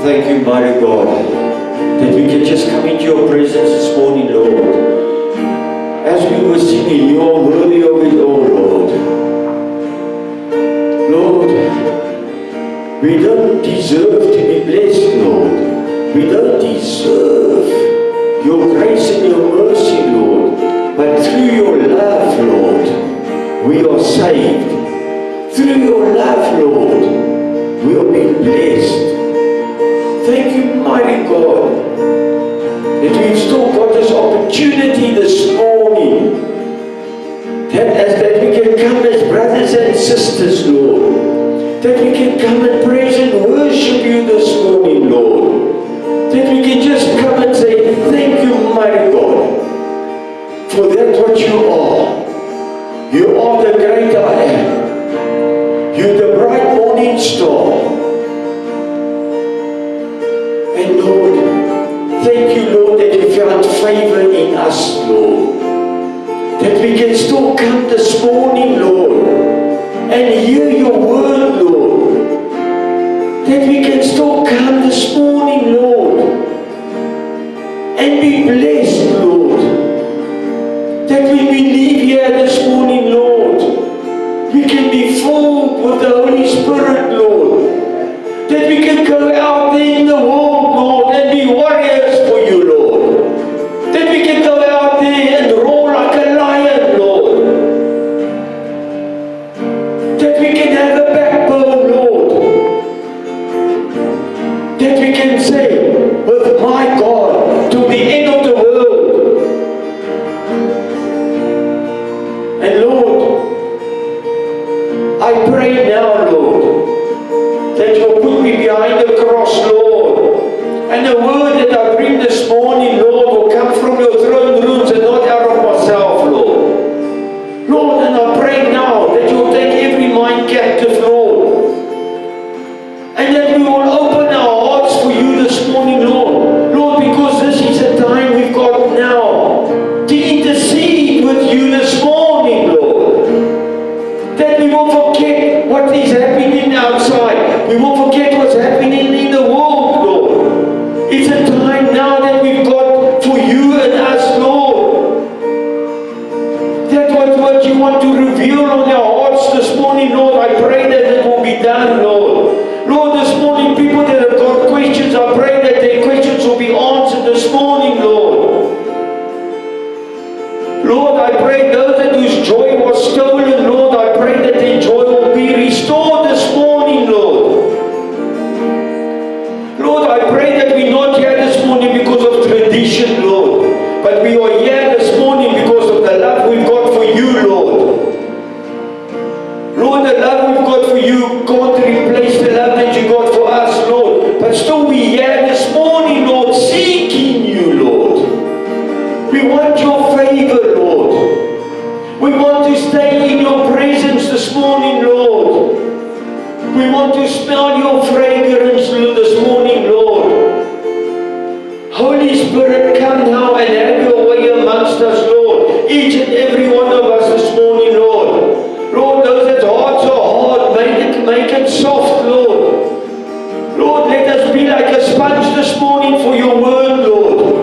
Thank you, mighty God, that we can just come into your presence this morning, Lord. As we were singing, you are worthy of it all, Lord. Lord, we don't deserve to be blessed, Lord. We don't deserve your grace and your mercy, Lord. But through your love, Lord, we are saved. Through your love, Lord, we are being blessed. Thank you, mighty God, that we've still got this opportunity this morning, that we can come as brothers and sisters, Lord, that we can come and praise and worship you this morning, Lord, that we can just come and say, thank you, mighty God, for that's what you are. You are the great I am. You're the bright morning star. And Lord, thank you, Lord, that you found favor in us, Lord. That we can still come this morning, Lord, and hear your word, Lord. That we can still come this morning, Lord, and be blessed, Lord. That when we leave here this morning, Lord, we can be filled with the Holy Spirit, Lord. That we can go out there in the world, Lord, and be warriors for you, Lord. That we can go out there and roar like a lion, Lord. That we can have a backbone, Lord. That we can say, with my God, to the end of the world. And Lord, I pray now, Lord, that you'll put me behind the cross, Lord. And the word that I bring this morning, Lord, will come from your throne rooms and not out of myself, Lord. Lord, and I pray now that you'll take every mind captive, Lord. And that we will open our hearts for you this morning, Lord. Lord, because this is the time we've got now to intercede with you this morning, Lord. That we will forget what is happening outside. We will forget what's happening in the world, Lord. It's a time now that we've got for you and us, Lord. That what you want to reveal on our hearts this morning, Lord, I pray that it will be done, Lord. Lord, this morning, people that have got questions, I pray that their questions will be answered this morning, Lord. Lord, I pray those that whose joy was stolen, Lord, I pray that their joy will be restored this morning, Lord. Lord, I pray that we're not here this morning because of tradition, Lord, but we are here this morning because of the love we've got for you, Lord. Lord, the love we've got for you can't replace the love that you got for us, Lord. But still we're here this morning, Lord, seeking you, Lord. We want your favor, Lord. We want to stay in your presence this morning, Lord. We want to smell your fragrance this morning, Lord. Holy Spirit, come now and have your way amongst us, Lord. Each and every one of us this morning, Lord. Lord, those that hearts are hard, make it soft, Lord. Lord, let us be like a sponge this morning for your word, Lord.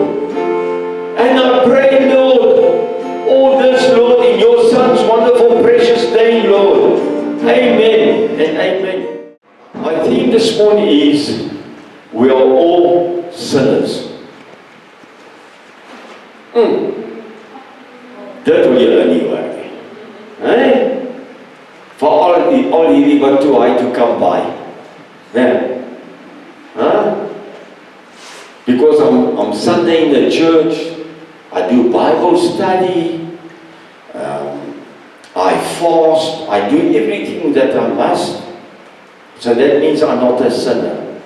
And I pray, Lord, all this, Lord, in your Son's wonderful, precious name, Lord. Amen and amen. My theme this morning is, we are all sinners. Dit wil julle nie hoor nie. For all hierdie wat too high to come by. Because I'm Sunday in the church, I do Bible study, I fast, I do everything that I must. So that means I'm not a sinner.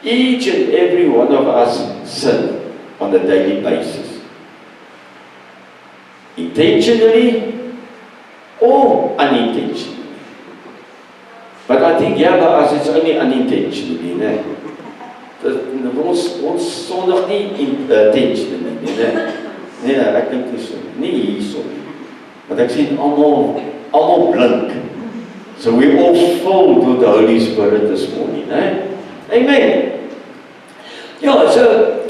Each and every one of us sin on a daily basis. Intentionally or unintentionally. But I think by us it's only unintentionally. Ons sondig nie intentionally. Nee, ek dink nie so. Nie hierso. Want ek sien almal blink. So we all filled with the Holy Spirit this morning. Amen. Yeah, so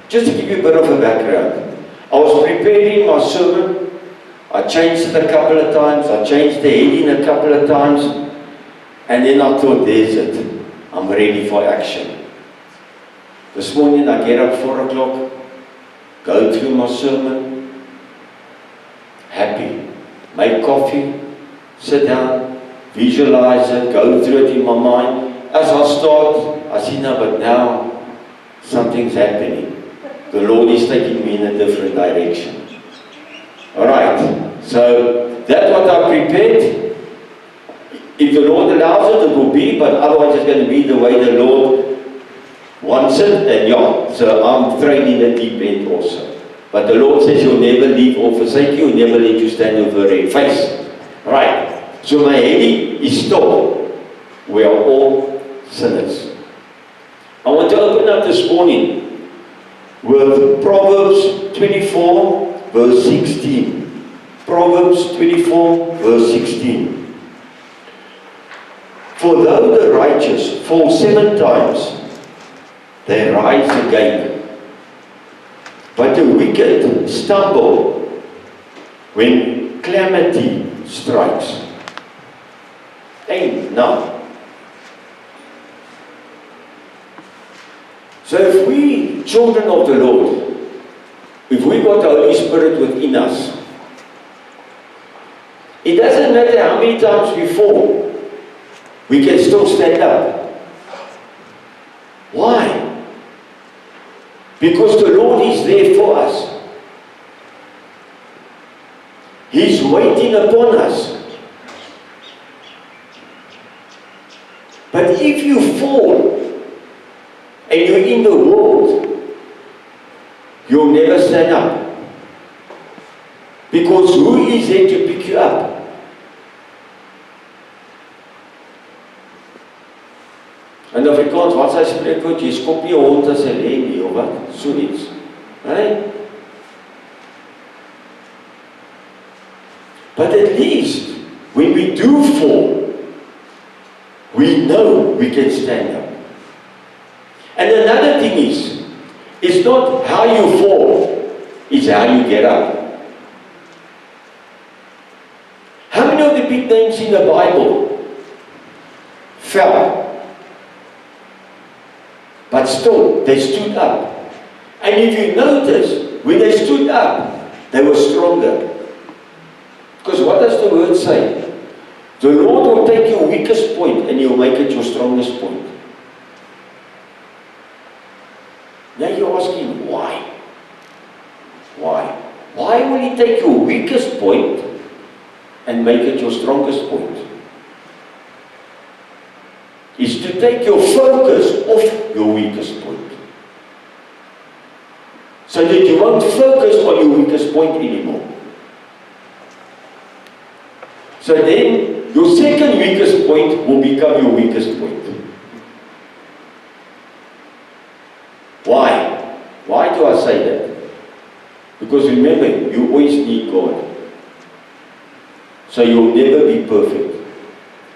just to give you a bit of a background, I was preparing my sermon. I changed it a couple of times. I changed the heading a couple of times. And then I thought, there's it. I'm ready for action. This morning I get up 4 o'clock, go through my sermon, happy, make coffee, sit down, visualize it, go through it in my mind. As I start, I see, no, but now something's happening. The Lord is taking me in a different direction. Alright, so that's what I prepared. If the Lord allows it, it will be, but otherwise it's going to be the way the Lord wants it. And yeah, so I'm thrown in the deep end also. But the Lord says He'll never leave or forsake you, He'll never let you stand over a red face. Right, so my heading is stop. We are all sinners. I want to open up this morning with Proverbs 24 verse 16. Proverbs 24 verse 16. For though the righteous fall 7 times, they rise again. But the wicked stumble when calamity strikes. Ain't none. So if we, children of the Lord, if we got the Holy Spirit within us, it doesn't matter how many times we fall, we can still stand up. Why? Because the Lord is there for us. He's waiting upon us. But if you fall and you're in the world, you'll never stand up. Because who is there to pick you up? In Afrikaans, wat sy spreekwoord, jy skop nie 'n hond as hy lê nie, of wat? So iets. Right? But at least, when we do fall, we know we can stand up. And another thing is, it's not how you fall, it's how you get up. How many of the big names in the Bible fell? But still, they stood up. And if you notice, when they stood up, they were stronger. Because what does the word say? The Lord will take your weakest point and He'll make it your strongest point. Now you're asking, why? Why? Why will He take your weakest point and make it your strongest point? Is to take your focus off your weakest point. So that you won't focus on your weakest point anymore. So then, your second weakest point will become your weakest point. Why? Why do I say that? Because remember, you always need God. So you'll never be perfect.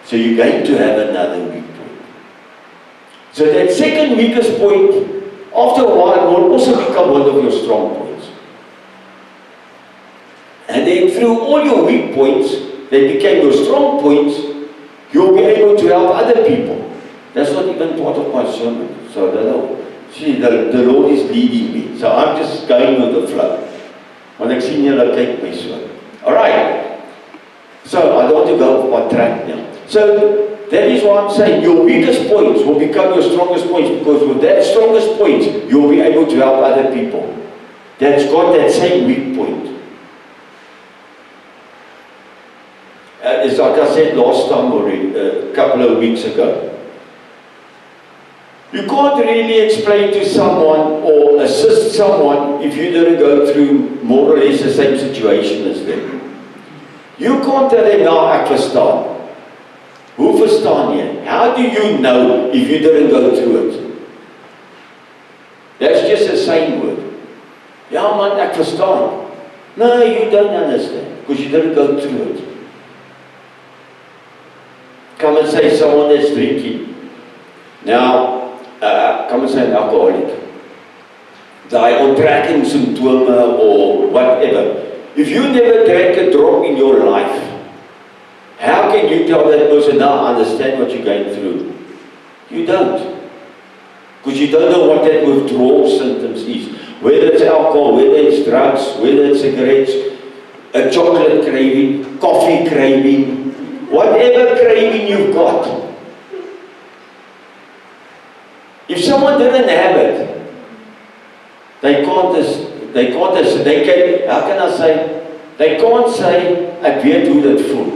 So you're going to have another weak point. So that second weakest point, after a while, will also become one of your strong points. And then through all your weak points, that became your strong points, you'll be able to help other people. That's not even part of my sermon. So I don't know. See, the Lord is leading me. So I'm just going with the flow. Want ek sien julle kyk my so. Alright. So I don't want to go off my track now. So that is why I'm saying your weakest points will become your strongest points, because with that strongest point, you'll be able to help other people that's got that same weak point. It's like I said last time already, a couple of weeks ago. You can't really explain to someone or assist someone if you didn't go through more or less the same situation as them. You can't tell them, nou ek verstaan. Hoe verstaan jy? How do you know if you didn't go through it? That's just a same word. Ja man, ek verstaan. No, you don't understand, because you didn't go through it. Come and say someone that's drinking. Nou, kom ons sê 'n alcoholic. Daai onttrekkingssimptome or whatever. If you never drank a drop in your life, how can you tell that person, now I understand what you're going through? You don't. Because you don't know what that withdrawal symptoms is. Whether it's alcohol, whether it's drugs, whether it's cigarettes, a chocolate craving, coffee craving, whatever craving you've got. If someone didn't have it, they can't say, ek weet hoe dit voel,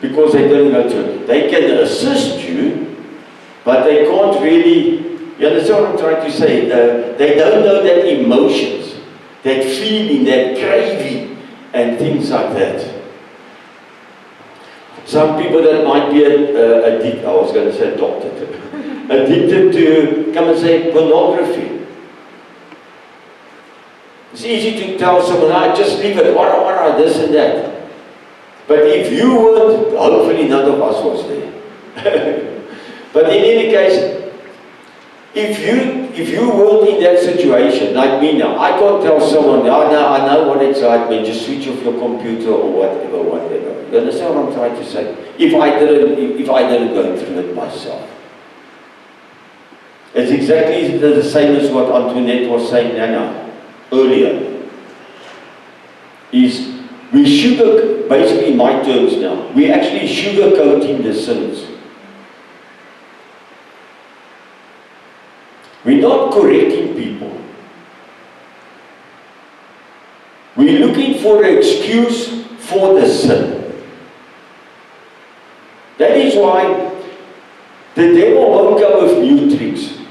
because they don't go through it. They can assist you, but they can't really, you understand what I'm trying to say? They don't know that emotions, that feeling, that craving, and things like that. Some people that might be addicted, I was going to say addicted to, come and say, pornography. It's easy to tell someone, just leave it, wara, this and that. But if you weren't, hopefully none of us was there. But in any case, if you weren't in that situation, like me now, I can't tell someone, I know what it's like, man, just switch off your computer or whatever. You understand what I'm trying to say? If I didn't go through it myself. It's exactly the same as what Antoinette was saying earlier. Is we basically in my terms now, we actually sugarcoating the sins. We're not correcting people. We're looking for an excuse for the sin. That is why the devil won't come with new tricks.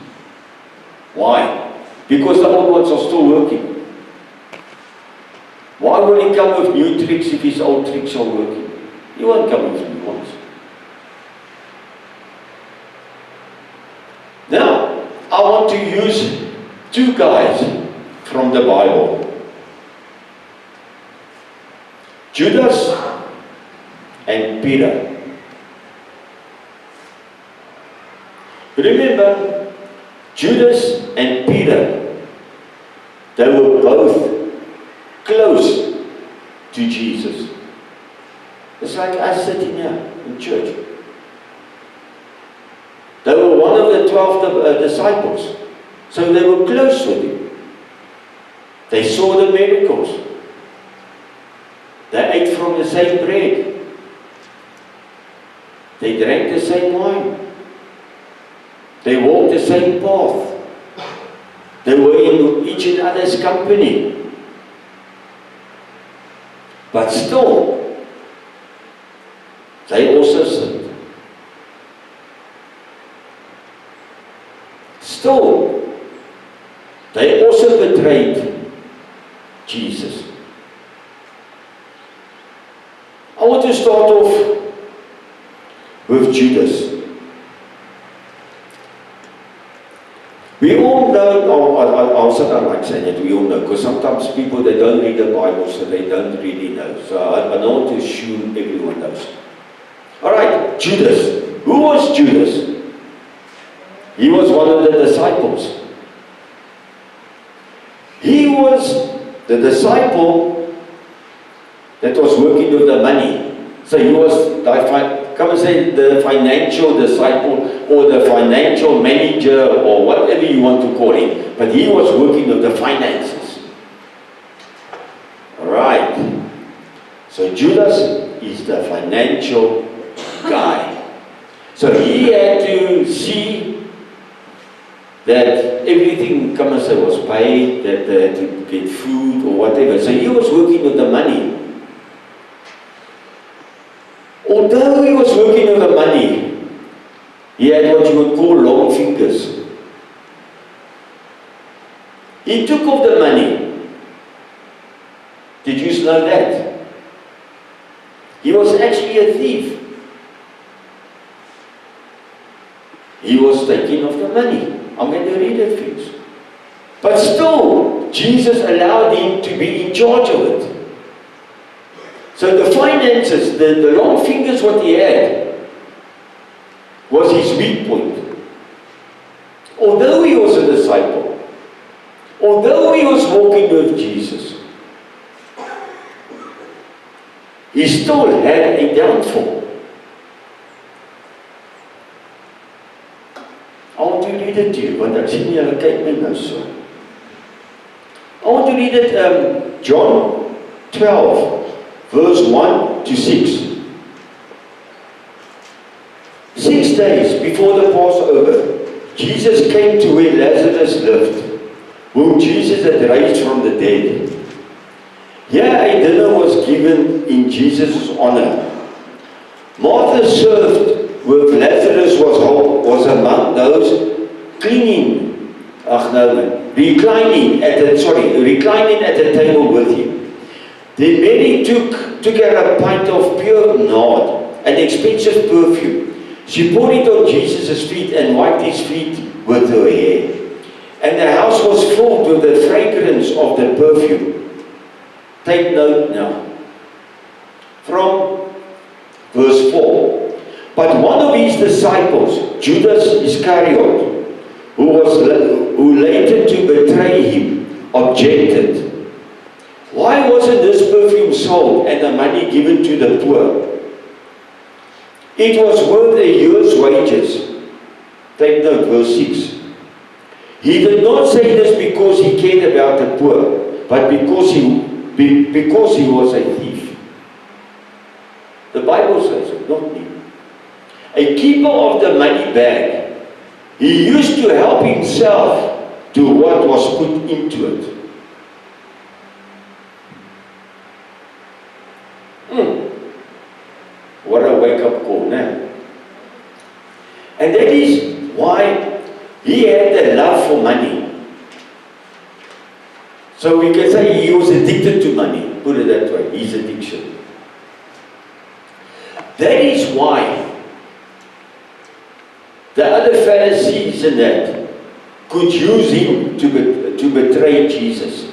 Why? Because the old ones are still working. Why will he come with new tricks if his old tricks are working? He won't come with new ones. Now, I want to use two guys from the Bible. Judas and Peter. Remember, Judas and Peter, they were both close to Jesus. It's like us sitting here in church. They were one of the 12 disciples. So they were close with him. They saw the miracles. They ate from the same bread. They drank the same wine. They walked the same path. They were in each other's company. But still, they also sinned. Still, they also betrayed Jesus. I want to start off with Judas. We all know, I don't like saying it, we all know, because sometimes people, they don't read the Bible, so they don't really know. So I don't want to assume everyone knows. Alright, Judas. Who was Judas? He was one of the disciples. He was the disciple that was working with the money. So he was, come and say, the financial disciple or the financial manager or whatever you want to call him. But he was working with the finances. Alright. So Judas is the financial guy. So he had to see that everything, come and say, was paid, that they had to get food or whatever. So he was working with the money. Although he was working with the money, he had what you would call long fingers. He took off the money. Did you know that? He was actually a thief. He was taking off the money. I'm going to read it for you. But still, Jesus allowed him to be in charge of it. So the finances, the long fingers what he had, was his weak point. walking with Jesus, he still had a downfall. I want to read it to you, want ek sien julle kyk my nou so. I want to read it, John 12, verse 1 to 6. 6 days before the Passover, Jesus came to where Lazarus lived, whom Jesus had raised from the dead. Here a dinner was given in Jesus' honor. Martha served with Lazarus was among those reclining at the table with him. Then Mary took her a pint of pure nard, an expensive perfume. She poured it on Jesus' feet and wiped his feet with her hair. And the house was filled with the fragrance of the perfume. Take note now. From verse 4. But one of his disciples, Judas Iscariot, who later to betray him, objected. Why wasn't this perfume sold and the money given to the poor? It was worth a year's wages. Take note, verse 6. He did not say this because he cared about the poor, but because he was a thief. The Bible says it, not me. A keeper of the money bag. He used to help himself to what was put into it. What a wake-up call now. And that is why he had the love for money. So we can say he was addicted to money. Put it that way, his addiction. That is why the other Pharisees and that could use him to betray Jesus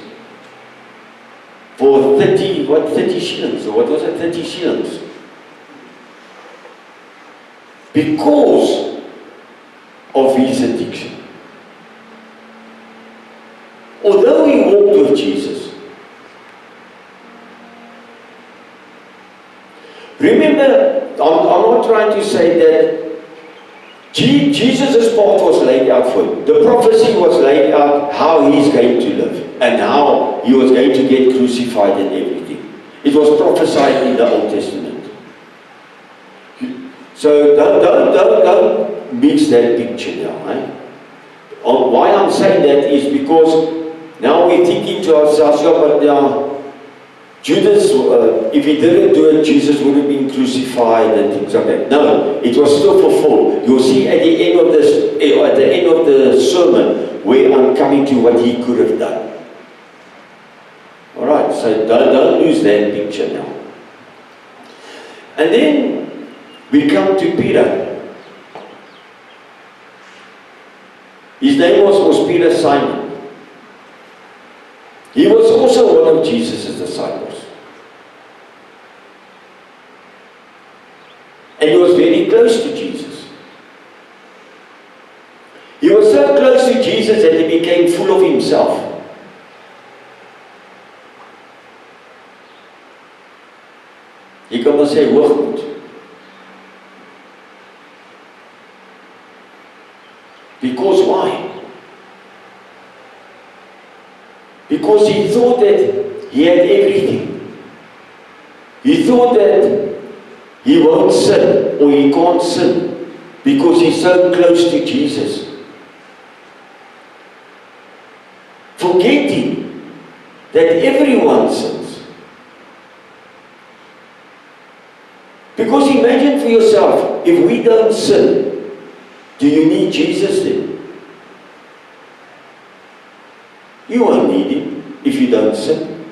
for 30 shillings, or what was it, 30 shillings? Because of his addiction. Although he walked with Jesus, remember, I'm not trying to say that Jesus' path was laid out for him. The prophecy was laid out how he's going to live and how he was going to get crucified and everything. It was prophesied in the Old Testament. So don't mix that picture now. Eh? Why I'm saying that is because now we're thinking to ourselves, yeah, but now Judas, if he didn't do it, Jesus would have been crucified and things like that. No, it was still fulfilled. You'll see at the end of the sermon where I'm coming to what he could have done. All right, so don't lose that picture now. And then we come to Peter. His name was Peter Simon. He was also one of Jesus' disciples. And he was very close to Jesus. He was so close to Jesus that he became full of himself. Jy kan maar sê hoogmoed. Because why? Because he thought that he had everything. He thought that he won't sin or he can't sin because he's so close to Jesus. Forgetting that everyone sins. Because imagine for yourself, if we don't sin, do you need Jesus then? You won't need him if you don't sin.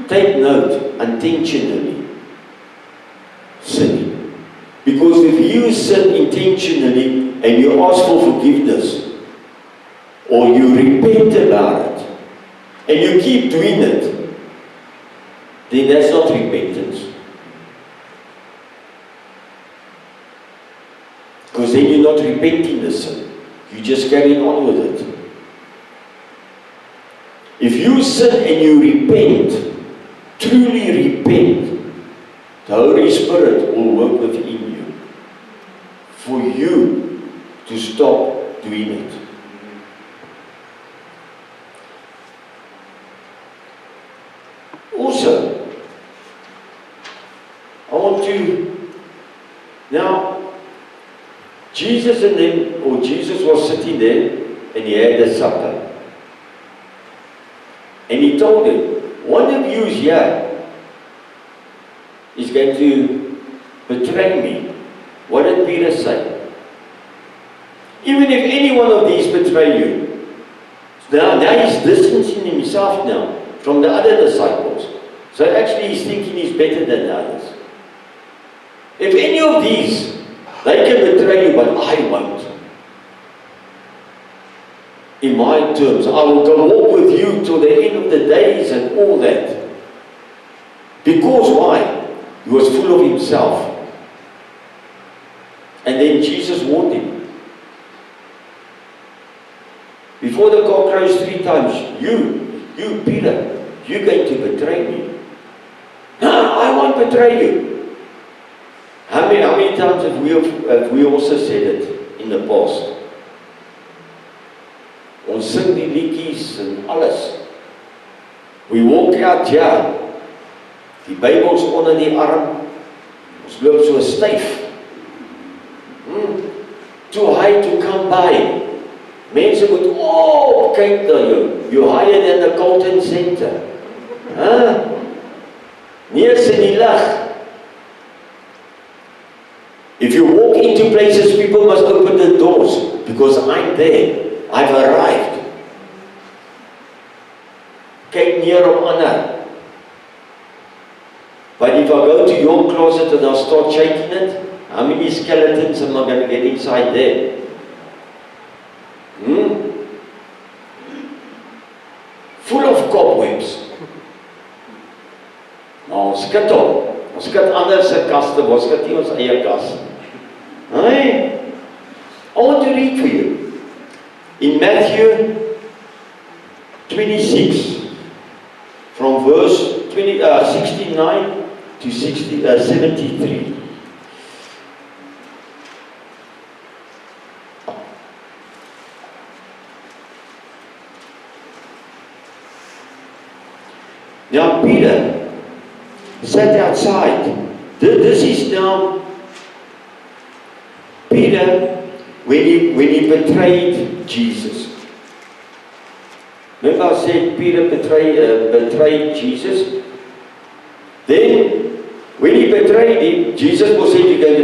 Take note, intentionally sinning. Because if you sin intentionally and you ask for forgiveness, or you repent about it, and you keep doing it, then that's not repentance. Because then you're not repenting the sin. You're just carrying on with it. If you sin and you repent, truly repent, the Holy Spirit will work within you for you to stop doing it. Also, I want to, now, Jesus was sitting there and he had a supper. And he told them, one of you here is going to betray me. What did Peter say? Even if any one of these betray you. Now he's distancing himself now from the other disciples. So actually he's thinking he's better than the others. If any of these, they can betray you, but I won't. In my terms, I will go walk with you till the end of the days and all that. Because why? He was full of himself. And then Jesus warned him. Before the cock crows 3 times, you Peter, you're going to betray me. No, I won't betray you. How many times have we also said it in the past? Ons sing die liedjies en alles. We walk out here. Die Bybels onder die arm. Ons loop so styf. Too high to come by. Mense moet kyk na jou. You're higher than the Colton Center. Neers in die lug. If you walk into places, people must open the doors because I'm there. I've arrived. Kyk neer op ander. But if I go to your closet and I'll start shaking it, how many skeletons am I going to get inside there? Full of cobwebs. Nou, skit op. Ons skit ander se kaste, ons skit nie ons eie kas. I want to read for you. In Matthew 26, from verse 69 to 73. Now Peter sat outside. This is now Peter when he betrayed Jesus. Remember I said Peter betrayed Jesus? Then when he betrayed him, Jesus was saying, you're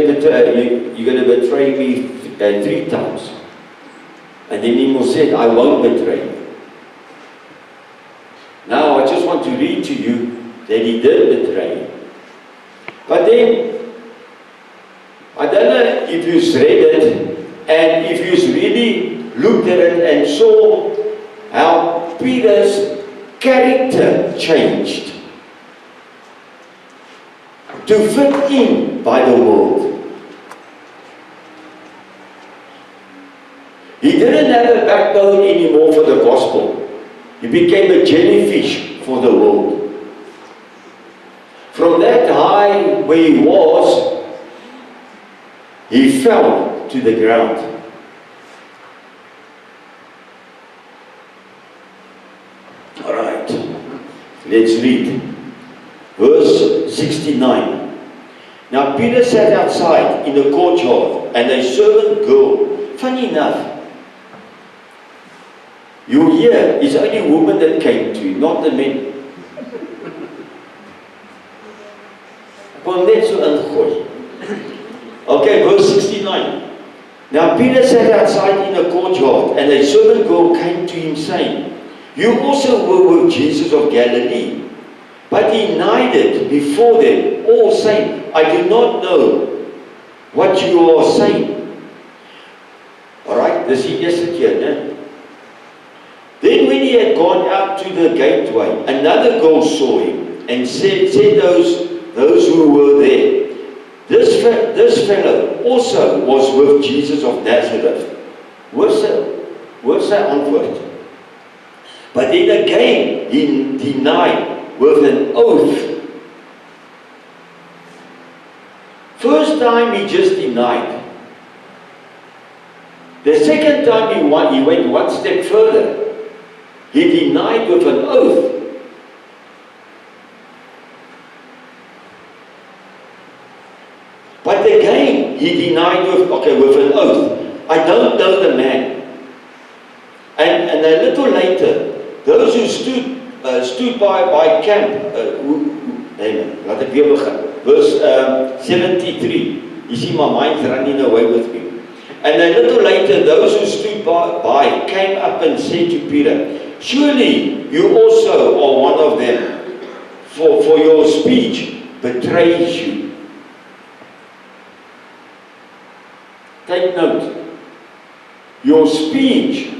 going to betray me 3 times. And then he said, I won't betray you. Now I just want to read to you that he did betray him. But then, I don't know if you read it, and if you really looked at it and saw how Peter's character changed to fit in by the world. He didn't have a backbone anymore for the gospel. He became a jellyfish for the world. From that high where he was, he fell to the ground. All right, let's read. Verse 69. Now Peter sat outside in the courtyard, and a servant girl, funny enough, you hear, it's only a woman that came to him, not the men. Okay, verse 69. Now Peter sat outside in the courtyard, and a servant girl came to him, saying, You also were with Jesus of Galilee. But he denied it before them, all saying, I do not know what you are saying. Alright, this is yesterday, no? Then when he had gone out to the gateway, another girl saw him, and said those who were there, This fellow also was with Jesus of Nazareth. What's the antwoord? But then again, he denied with an oath. First time he just denied. The second time he went one step further. He denied with an oath. But again, he denied with an oath. I don't know the man. And a little later, those who stood by camp, laat ek weer begin. Verse 73. You see, my mind's running away with me. And a little later, those who stood by came up and said to Peter, surely you also are one of them, for your speech betrays you. Take note. Your speech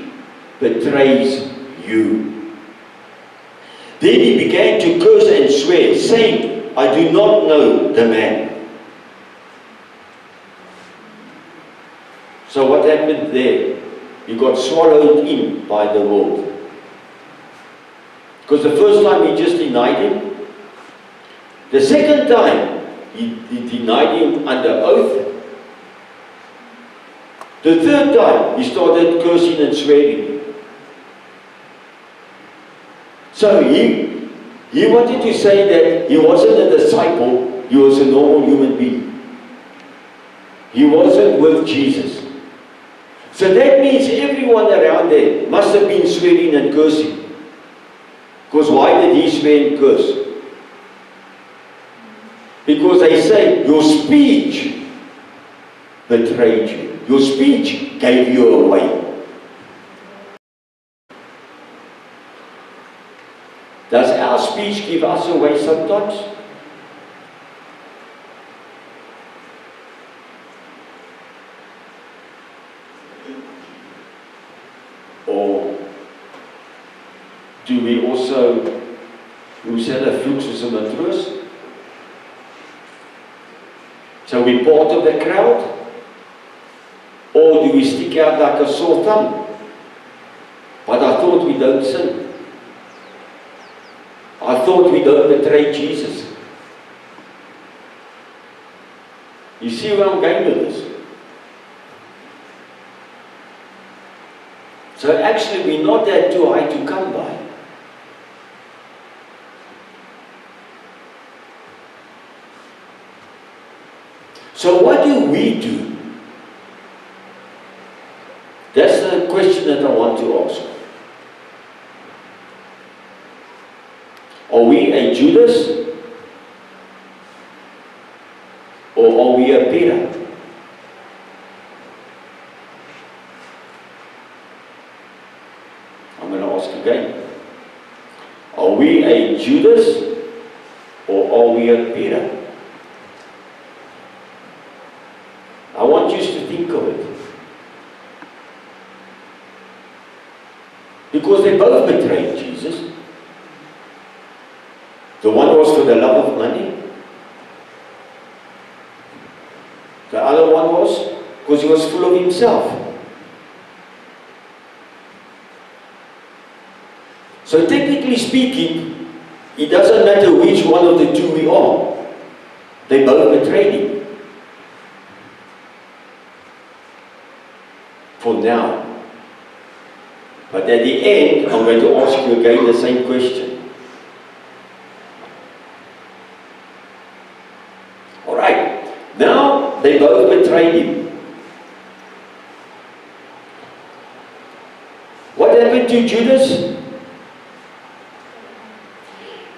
betrays you. Then he began to curse and swear, saying, I do not know the man. So what happened there? He got swallowed in by the world. Because the first time he just denied him. The second time he denied him under oath. The third time he started cursing and swearing. So he wanted to say that he wasn't a disciple, he was a normal human being. He wasn't with Jesus. So that means everyone around there must have been swearing and cursing. Because why did he swear and curse? Because they say, your speech betrayed you. Your speech gave you away. Does our speech give us away sometimes? Or do we also, hoe sê hulle, vloek soos 'n matroos? So we part of the crowd? Or do we stick out like a sore thumb? But I thought we don't sin. I thought we don't betray Jesus. You see where I'm going with this? So actually we're not that too high to come by. So what do we do? That's the question that I want to ask. Are we a Judas? Or are we a Peter? I'm going to ask again. Are we a Judas? Or are we a Peter? I want you to think of it. Because they both betrayed Jesus. The one was for the love of money. The other one was because he was full of himself. So technically speaking, it doesn't matter which one of the two we are. They both betrayed him. For now. But at the end, I'm going to ask you again the same question. Alright, now they both betrayed him. What happened to Judas?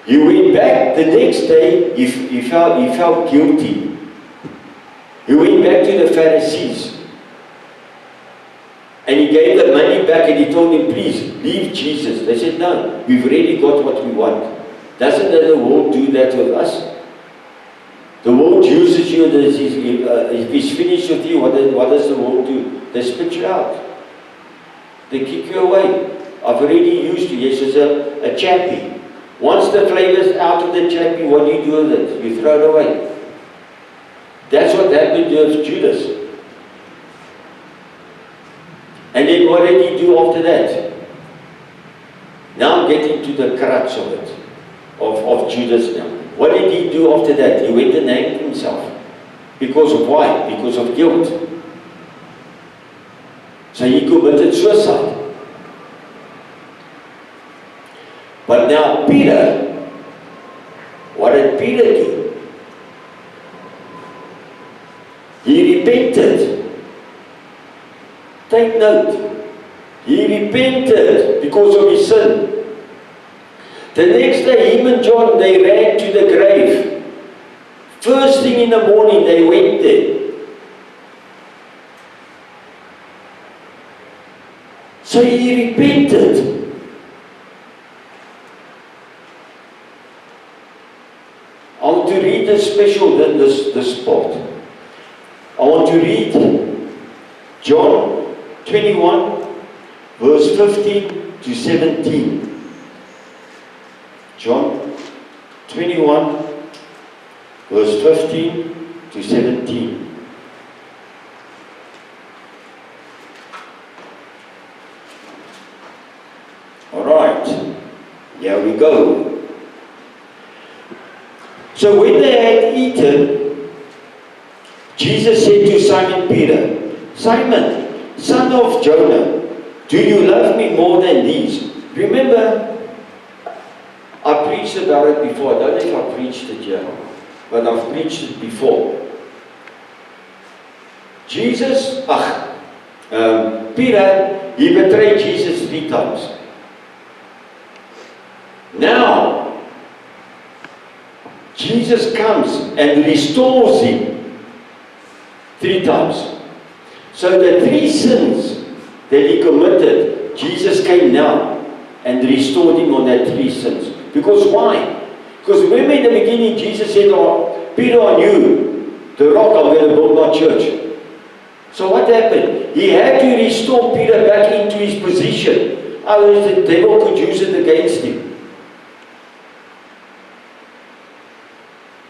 He went back the next day, he felt guilty. He went back to the Pharisees. And he gave the money back and he told him, please, leave Jesus. They said, no, we've already got what we want. Doesn't the world do that with us? The world uses you, if he's finished with you, what does the world do? They spit you out. They kick you away. I've already used you. Yes, it's a chappy. Once the flavor's out of the chappy, what do you do with it? You throw it away. That's what happened to Judas. And then what did he do after that? Now I'm getting to the crux of it, of Judas now. What did he do after that? He went and hanged himself. Because of why? Because of guilt. So he committed suicide. But now Peter, what did Peter do? He repented. Take note. He repented because of his sin. The next day, him and John, they ran to the grave. First thing in the morning, they went there. So he repented. I want to read the special, this part. I want to read John 21, verse 15 to 17. John 21, verse 15 to 17. All right, here we go. So when they had eaten, Jesus said to Simon Peter, Simon, son of Jonah, do you love me more than these? Remember, I preached about it before. I don't know if I preached it here, but I've preached it before. Peter, he betrayed Jesus 3 times. Now, Jesus comes and restores him 3 times. So the 3 sins that he committed, Jesus came now and restored him on that 3 sins. Because why? Because remember in the beginning, Jesus said, oh, Peter, on you, the rock, I'm going to build my church. So what happened? He had to restore Peter back into his position. Otherwise the devil could use it against him.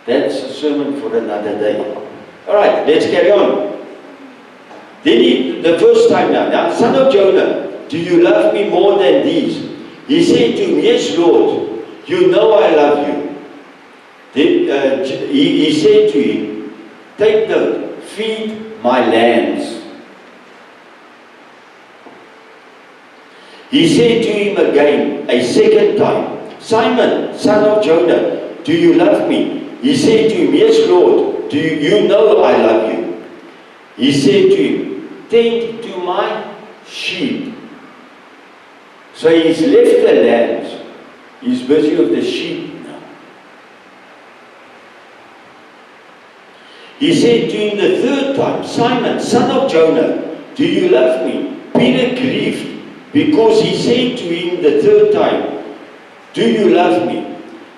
That's a sermon for another day. Alright, let's carry on. Then the first time now, son of Jonah, do you love me more than these? He said to him, yes, Lord. You know I love you. Then he said to him, take note, feed my lambs. He said to him again, a second time, Simon, son of Jonah, do you love me? He said to him, yes, Lord, do you know I love you? He said to him, tend to my sheep. So he's left the lambs. He's busy with the sheep now. He said to him the 3rd time, Simon, son of Jonah, do you love me? Peter grieved because he said to him the 3rd time, do you love me?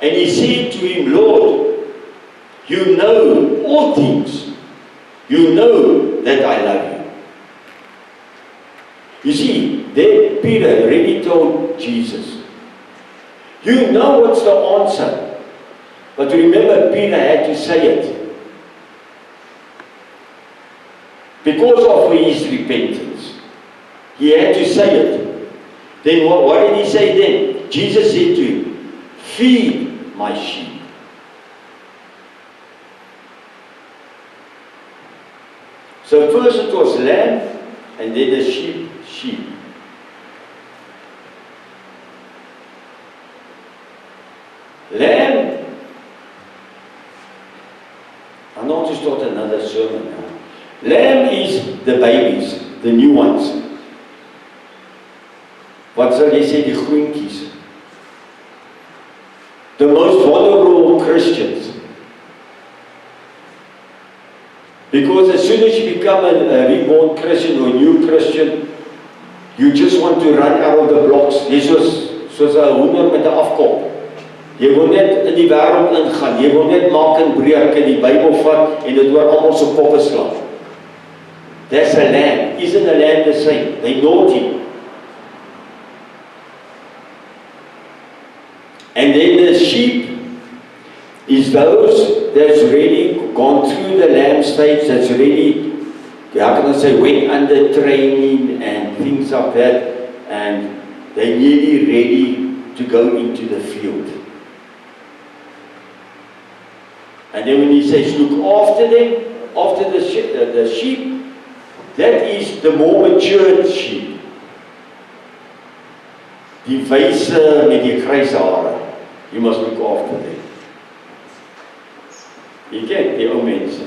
And he said to him, Lord, you know all things. You know that I love you. You see, then Peter already told Jesus, you know what's the answer. But remember, Peter had to say it. Because of his repentance. He had to say it. Then what did he say then? Jesus said to him, feed my sheep. So first it was lamb, and then the sheep. Lamb, I want to start another sermon now. Lamb is the babies, the new ones. Wat sal jy sê, die groentjies? The most vulnerable Christians. Because as soon as you become a reborn Christian or a new Christian, you just want to run out of the blocks. Jy soos 'n hoender met 'n afkop. Jy wil net in die wêreld ingaan. Jy wil net maak en breek en die Bybel vat en dit oor almal se koppe slaan. That's a lamb. Isn't a lamb the same? They naughty. And then the sheep is those that's really gone through the lamb stage, that's really, how can I say, went under training and things like that, and they're nearly ready to go into the field. And then when he says, look after them, after the sheep, that is the more matured sheep. Die wyse met die grys hare. You must look after them. You ken die ou mense.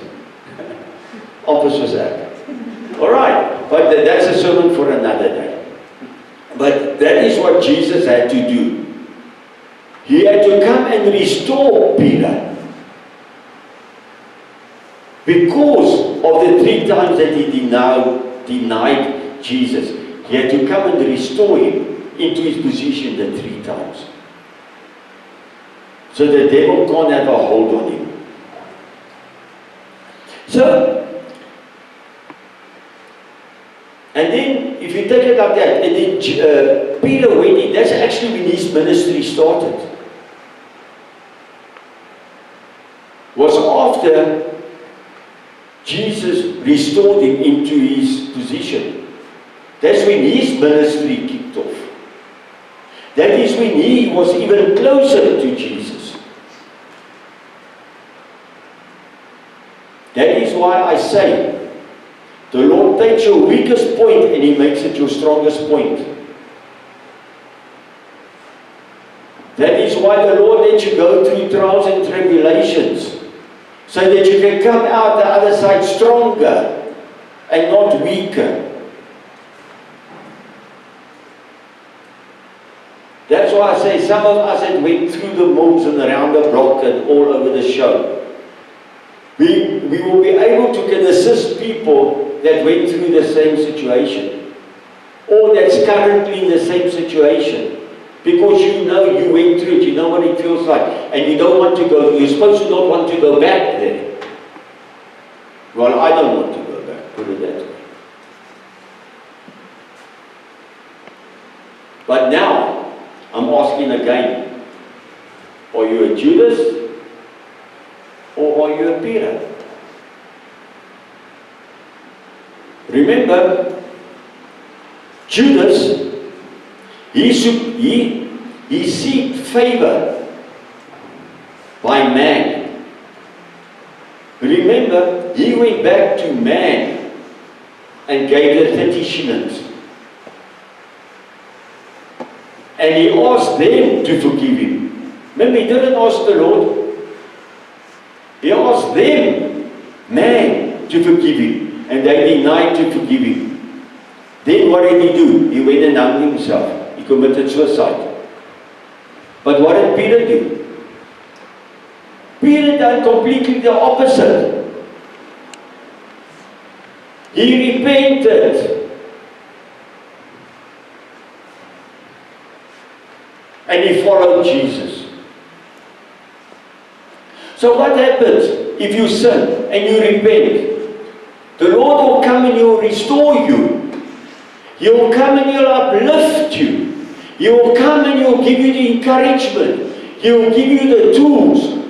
Amper soos ek. Alright, but that's a sermon for another day. But that is what Jesus had to do. He had to come and restore Peter. Because of the 3 times that he denied Jesus. He had to come and restore him into his position the 3 times. So the devil can't have a hold on him. So, and then if you take it like that, and then Peter went in, that's actually when his ministry started. Was after Jesus restored him into his position. That's when his ministry kicked off. That is when he was even closer to Jesus. That is why I say, the Lord takes your weakest point and He makes it your strongest point. That is why the Lord lets you go through trials and tribulations, so that you can come out the other side stronger and not weaker. That's why I say some of us that went through the moves and around the block and all over the show, we will be able to can assist people that went through the same situation, or that's currently in the same situation, because you know you went through it, you know what it feels like, and you don't want to go, you're supposed to not want to go back there. Well, I don't want to go back, put it that way. But now, I'm asking again, are you a Judas or are you a Peter? Remember, Judas, he sought favor by man. Remember, he went back to man and gave the 30 shillings. And he asked them to forgive him. Remember, he didn't ask the Lord. He asked them, man, to forgive him. And they denied to forgive him. Then what did he do? He went and hung himself. He committed suicide. But what did Peter do? Peter did completely the opposite. He repented. And he followed Jesus. So what happens if you sin and you repent? The Lord will come and He will restore you. He will come and He will uplift you. He will come and He will give you the encouragement. He will give you the tools.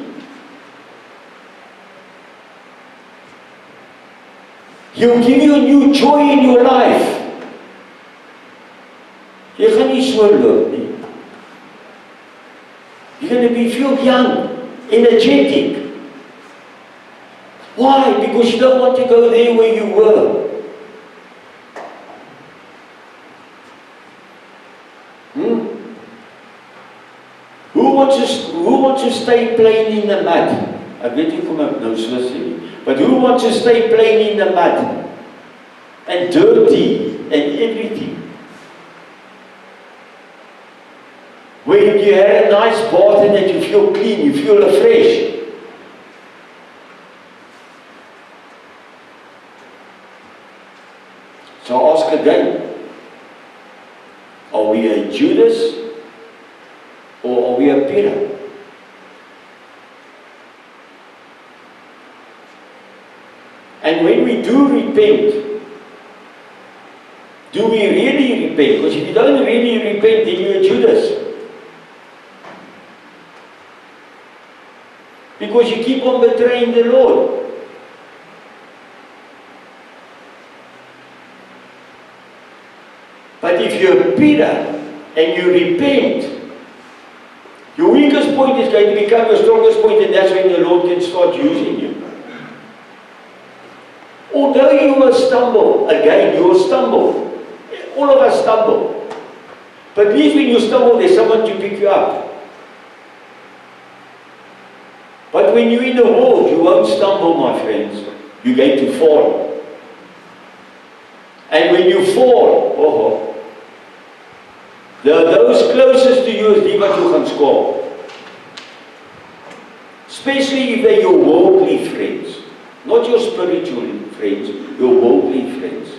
He will give you a new joy in your life. Jy gaan nie so loop nie. You're going to feel young, energetic. Why? Because you don't want to go there where you were. Who wants to stay playing in the mud? Ek weet nie kom ek nou so sê nie. But who wants to stay playing in the mud? And dirty and everything. When you had a nice bath and that you feel clean, you feel fresh. So I ask again, are we a Judas or are we a Peter? And when we do repent, do we really repent? Because if you don't really repent, then you're a Judas. Because you keep on betraying the Lord. But if you're Peter and you repent, weakest point is going to become your strongest point, and that's when the Lord can start using you. Although you will stumble, again, you will stumble. All of us stumble. But at least when you stumble, there's someone to pick you up. But when you're in the world, you won't stumble, my friends. You're going to fall. And when you fall, those closest to you is die wat you gaan score. Especially if they're your worldly friends. Not your spiritual friends, your worldly friends.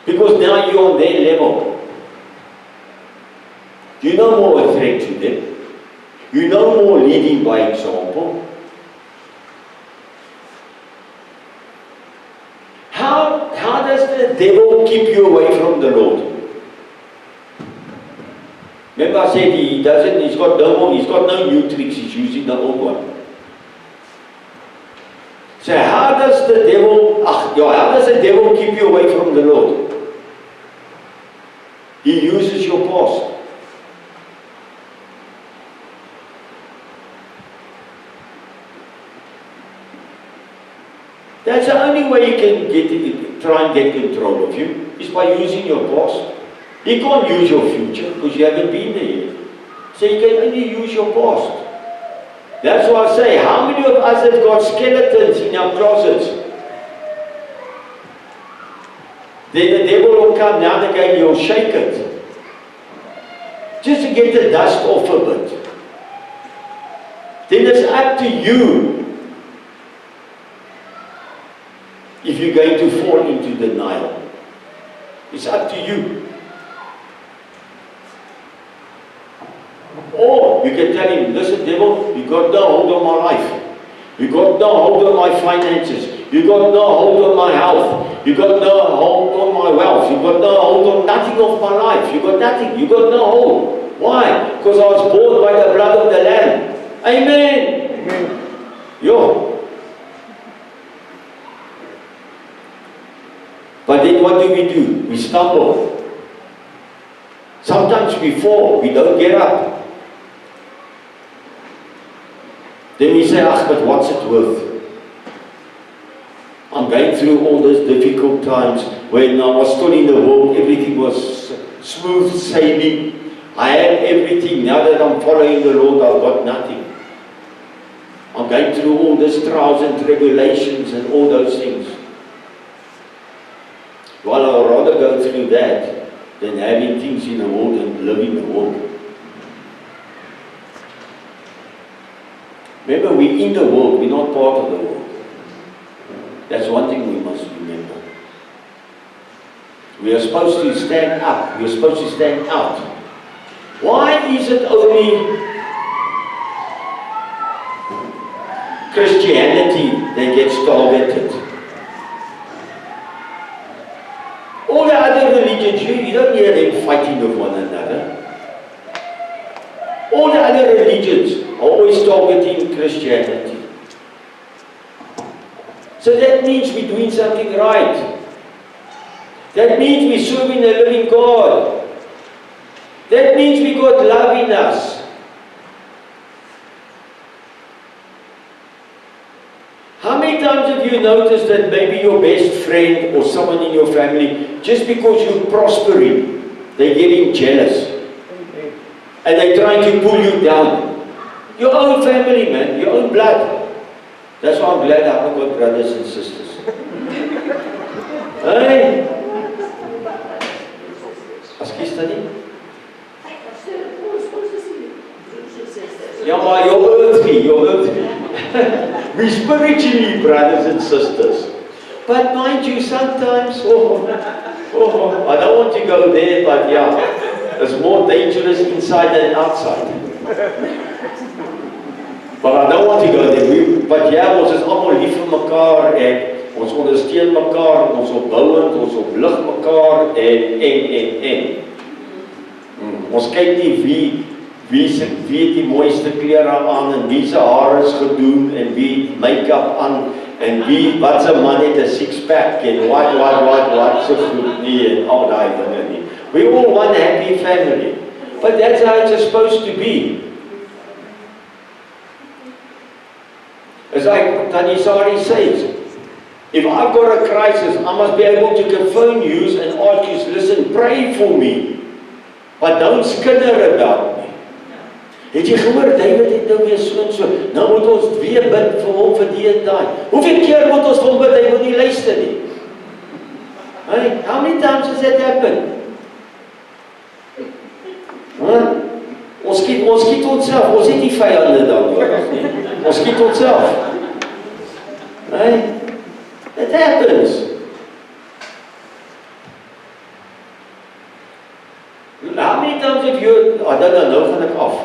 Because now you're on their level. You're no more a threat to them. You're no more leading by example. How does the devil keep you away from the Lord? Remember I said he's got no new tricks, he's using the old one. So how does the devil keep you away from the Lord? He uses your past. That's the only way you can try and get control of you, is by using your past. You can't use your future because you haven't been there yet. So you can only use your past. That's why I say, how many of us have got skeletons in our closets? Then the devil will come now and again, you'll shake it. Just to get the dust off a bit. Then it's up to you if you're going to fall into denial. It's up to you. Or you can tell him, listen devil, you got no hold on my life. You got no hold on my finances. You got no hold on my health. You got no hold on my wealth. You got no hold on nothing of my life. You got nothing. You got no hold. Why? Because I was born by the blood of the Lamb. Amen. Amen. Yo. But then what do? We stumble. Sometimes we fall. We don't get up. Then we say, but what's it worth? I'm going through all those difficult times. When I was still in the world, everything was smooth sailing. I had everything. Now that I'm following the Lord, I've got nothing. I'm going through all these trials and tribulations and all those things. Well, I'd rather go through that than having things in the world and live in the world. Remember, we're in the world, we're not part of the world. That's one thing we must remember. We are supposed to stand up, we are supposed to stand out. Why is it only Christianity that gets targeted? All the other religions, you don't hear them fighting with one another. All the other religions are always targeting Christianity. So that means we're doing something right. That means we're serving the living God. That means we got love in us. How many times have you noticed that maybe your best friend or someone in your family, just because you're prospering, they're getting jealous? And they're trying to pull you down. Your own family, man. Your own blood. That's why I'm glad I haven't got brothers and sisters. Hey? Excuse me? Yeah, maar you're earthly. We spiritually brothers and sisters. But mind you, sometimes, I don't want to go there, but yeah. It's more dangerous inside than outside. But I don't want to go there. But yeah, ons is allemaal lief vir mekaar en ons ondersteun mekaar, ons opbouend, ons oplig mekaar en. Ons kyk nie wie het die mooiste klere aan en wie se hare is gedoen en wie make-up aan en wat se man het 'n six-pack en wat so goed nie en al daai dinge nie. We're all one happy family. But that's how it's supposed to be. As like Tanisari says, if I've got a crisis, I must be able to phone you and ask you, listen, pray for me. But don't skinder about me. Het jy gehoor, David het nou weer so en so. Nou moet ons weer bid vir hom vir die en daai. Hoeveel keer moet ons vir hom bid, hy wil nie luister nie? Hey, how many times has that happened? Ons skiet onsself, ons het nie vyande dan nodig nie. Ons skiet onsself. Hey, it happens. How many times have you, I don't know, nou gaan ek af.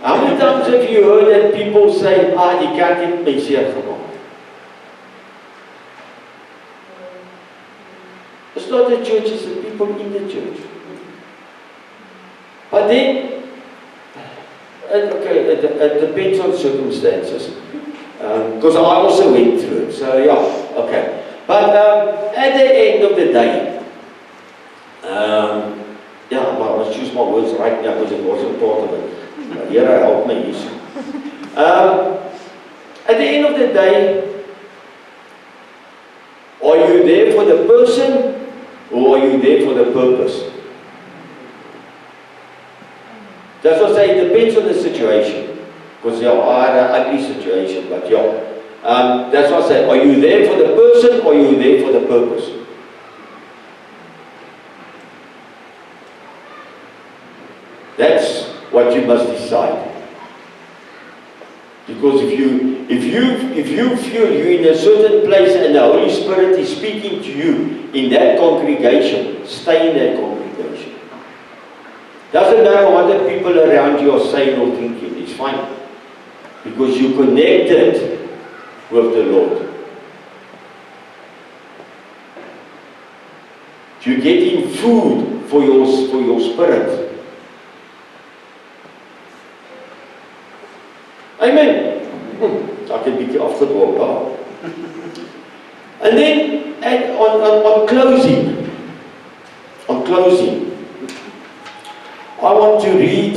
How many times have you heard that people say, die kerk het my seer gemaak? It's not the church, it's the people in the church. But then, it depends on circumstances. Because I also went through it, so yeah, okay. But at the end of the day, I must choose my words right now because it wasn't part of it. Here I help me, yes. At the end of the day, are you there for the person or are you there for the purpose? That's what I say, it depends on the situation. Because I had an ugly situation, but that's what I say, are you there for the person or are you there for the purpose? That's what you must decide. Because if you feel you're in a certain place and the Holy Spirit is speaking to you in that congregation, stay in that congregation. Doesn't matter what the people around you are saying or thinking, it's fine. Because you're connected with the Lord. You're getting food for your spirit. Amen. Ek het 'n bietjie afgedwaal daar. And then on closing, I want to read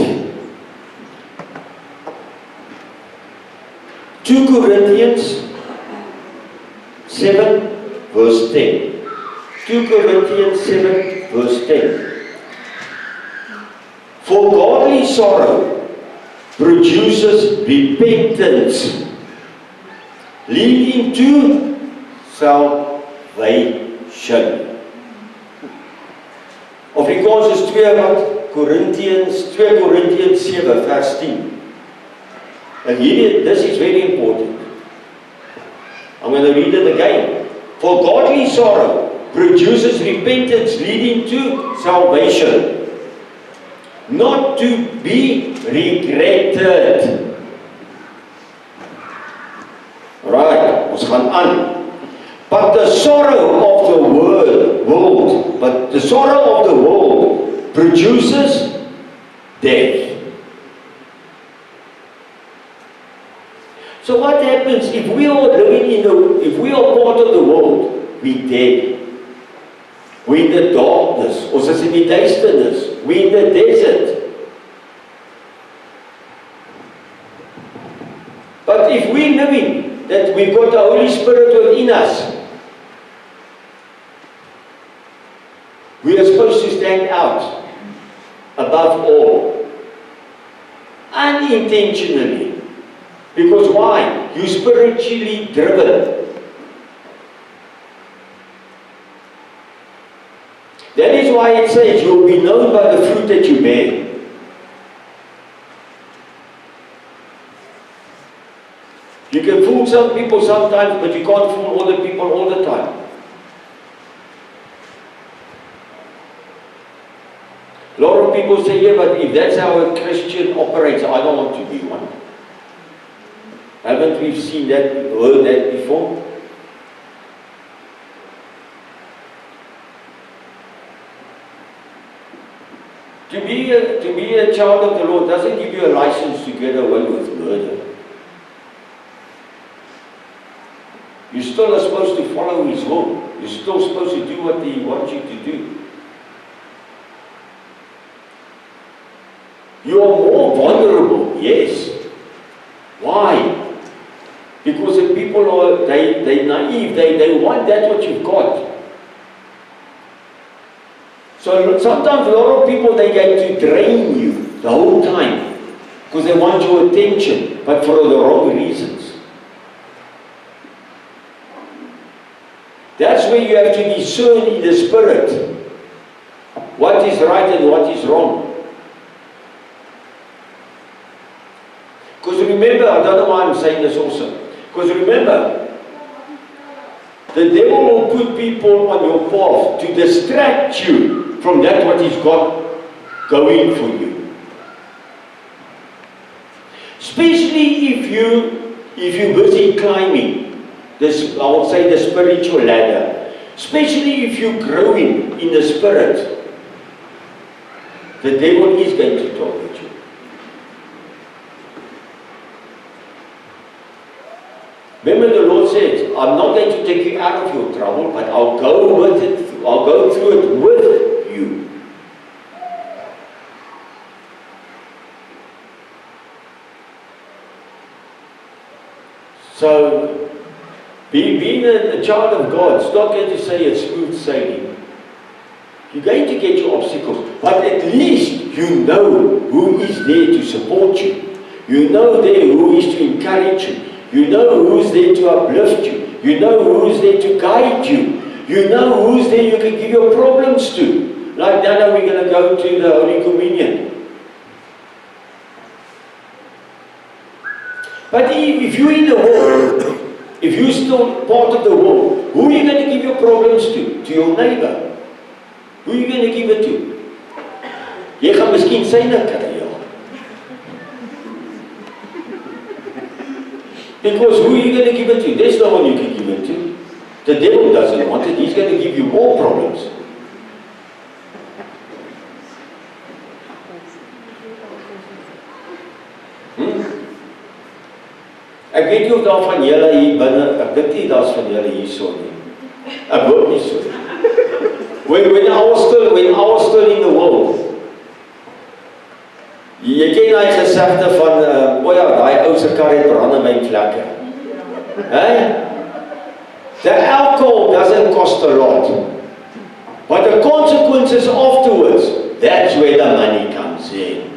2 Corinthians 7 verse 10. 2 Corinthians 7 verse 10. For godly sorrow produces repentance, leading to salvation. Afrikaans is 2 Corinthians 7 vers 10. And this is very important. I'm going to read it again. For godly sorrow produces repentance leading to salvation, not to be regretted. Right, ons gaan aan. But the sorrow of the world produces death. So what happens if we are if we are part of the world, we dead. We in the darkness, ons is in die duisternis, we in the desert. But if we knowing that we've got the Holy Spirit within us, we are supposed to stand out above all, unintentionally. Because why? You're spiritually driven. That is why it says you will be known by the fruit that you bear. You can fool some people sometimes, but you can't fool all the people all the time. A lot of people say, yeah, but if that's how a Christian operates, I don't want to be one. Haven't we seen that, heard that before? To be a child of the Lord doesn't give you a license to get away with murder. You still are supposed to follow His will. You're still supposed to do what He wants you to do. You are more vulnerable, yes. Why? Because the people people are, they're naive, they want that what you've got. So sometimes a lot of people, they get to drain you the whole time because they want your attention, but for the wrong reasons. That's where you have to discern in the spirit what is right and what is wrong. Because remember, I don't know why I'm saying this also, because remember, the devil will put people on your path to distract you from that what he's got going for you. Especially if you're busy climbing this, I would say, the spiritual ladder. Especially if you're growing in the spirit, the devil is going to target you. Remember, the Lord said, I'm not going to take you out of your trouble, but I'll go with it. I'll go through it with you. So, being a child of God, it's not going to say it's smooth sailing. You're going to get your obstacles, but at least you know who is there to support you. You know there who is to encourage you. You know who's there to uplift you. You know who's there to guide you. You know who's there you can give your problems to. Like now we're going to go to the Holy Communion. But if you're in the world, if you're still part of the world, who are you going to give your problems to? To your neighbor. Who are you going to give it to? Jy gaan miskien syne kry, ja. Because who are you going to give it to? There's no one you can give it to. The devil doesn't want it. He's going to give you more problems. Ek weet nie of daar van julle hier binne, ek dink nie daar's van julle hierso nie. Ek hoop nie so. When I was still in the world, jy ken daai gesegde van, ja, daai ou se kar het brandewynvlekke. The alcohol doesn't cost a lot, but the consequences afterwards, that's where the money comes in.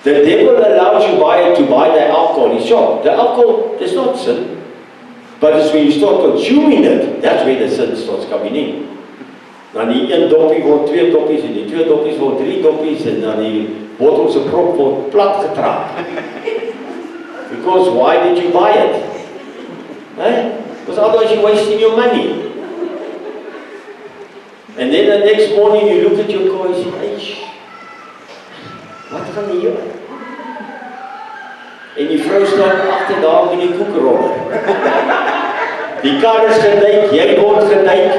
The devil allows you to buy the alcohol in his shop. The alcohol is not sin, but it's when you start consuming it, that's where the sin starts coming in. Dan die 1 doppie word 2 doppies, en die 2 doppies word 3 doppies, en dan die bottel se prop word plat getrap. Because why did you buy it? Because otherwise you're wasting your money. And then the next morning you look at your car and say, wat gaan hier aan? En die vrou staan agter daar met die koekeroller. Die kar is geduik, jy word geduik.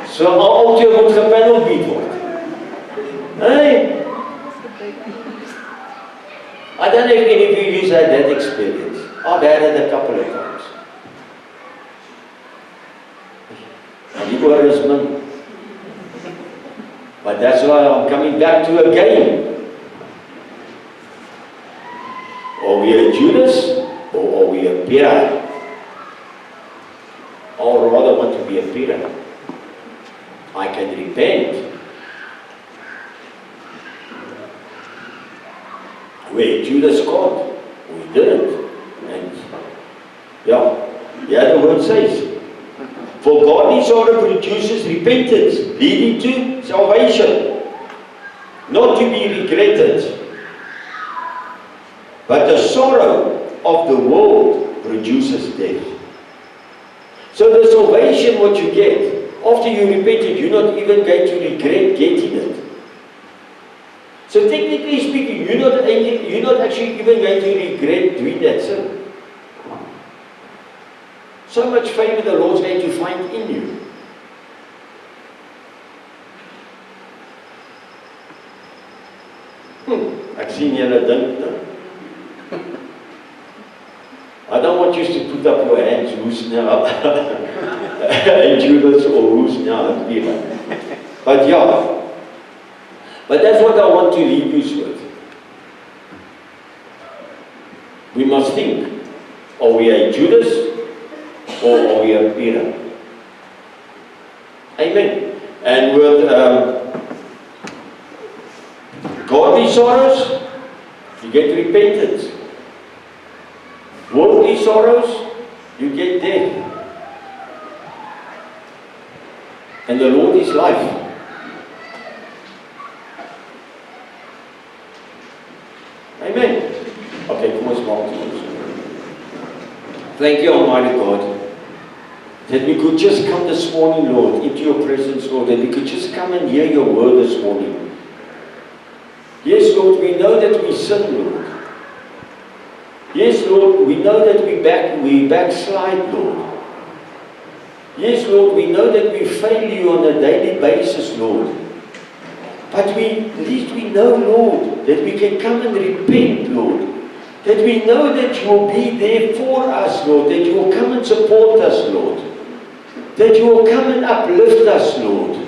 So al twee moet gepanelbeat word. Hey? I don't know if any of you had that experience. I've had it a couple of times. Die oor is min. But that's why I'm coming back to again. Are we a Judas or are we a Peter? I would rather want to be a Peter. I can repent. Where Judas caught, we didn't. And the word says, for godly sorrow produces repentance, leading to salvation, not to be regretted. But the sorrow of the world produces death. So the salvation what you get, after you repent it, you're not even going to regret getting it. So technically speaking, you're not actually even going to regret doing that sin. So much favor the Lord's going to find in you. Ek sien julle dink nou. I don't want you to put up your hands, who's now and Judas or who's now Peter. But but that's what I want to leave you with. We must think. Are we a Judas or are we a Peter? Amen. And with godly sorrows, you get repentance. Worldly sorrows, you get death. And the Lord is life. Amen. Okay, come on, small. Thank you, Almighty God, that we could just come this morning, Lord, into your presence, Lord, that we could just come and hear your word this morning. Yes, Lord, we know that we sin, Lord. Yes, Lord, we know that we backslide, Lord. Yes, Lord, we know that we fail you on a daily basis, Lord. But at least we know, Lord, that we can come and repent, Lord. That we know that you will be there for us, Lord. That you will come and support us, Lord. That you will come and uplift us, Lord.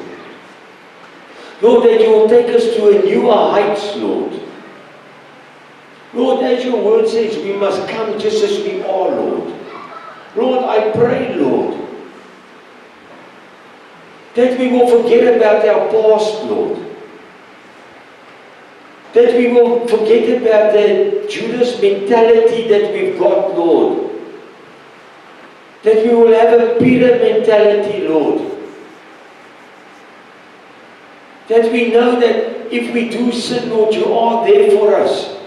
Lord, that you will take us to a newer heights, Lord. Lord, as your word says, we must come just as we are, Lord. Lord, I pray, Lord, that we will forget about our past, Lord. That we will forget about the Judas mentality that we've got, Lord. That we will have a Peter mentality, Lord. That we know that if we do sin, Lord, you are there for us.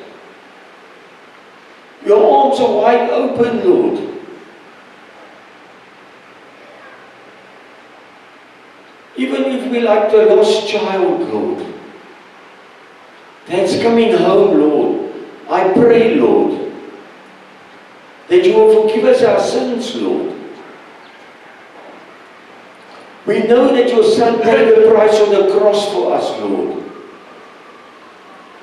Your arms are wide open, Lord. Even if we like the lost child, Lord, that's coming home, Lord, I pray, Lord, that you will forgive us our sins, Lord. We know that your Son paid the price on the cross for us, Lord.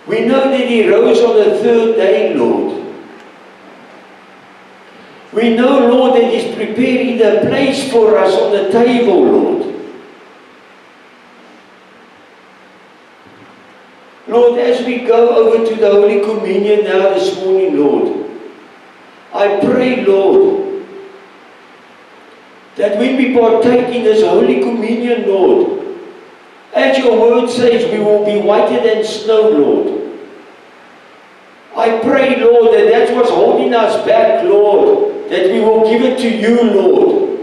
We know that he rose on the third day, Lord. We know, Lord, that he's preparing a place for us on the table, Lord. Lord, as we go over to the Holy Communion now this morning, Lord, I pray, Lord, that when we partake in this Holy Communion, Lord, as your word says, we will be whiter than snow, Lord. I pray, Lord, that that's what's holding us back, Lord, that we will give it to you, Lord.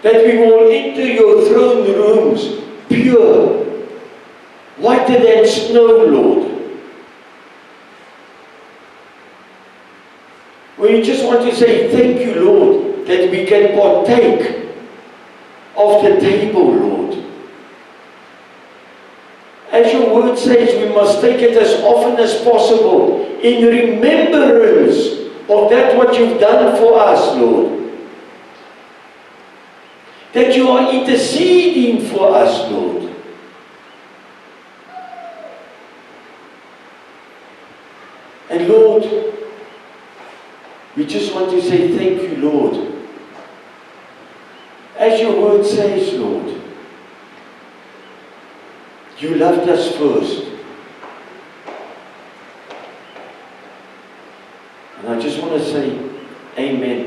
That we will enter your throne rooms pure, whiter than snow, Lord. We just want to say thank you, Lord, that we can partake of the table, Lord. As your word says, we must take it as often as possible in remembrance of that what you've done for us, Lord. That you are interceding for us, Lord. And Lord, we just want to say thank you, Lord. As your word says, Lord, you loved us first. And I just want to say amen.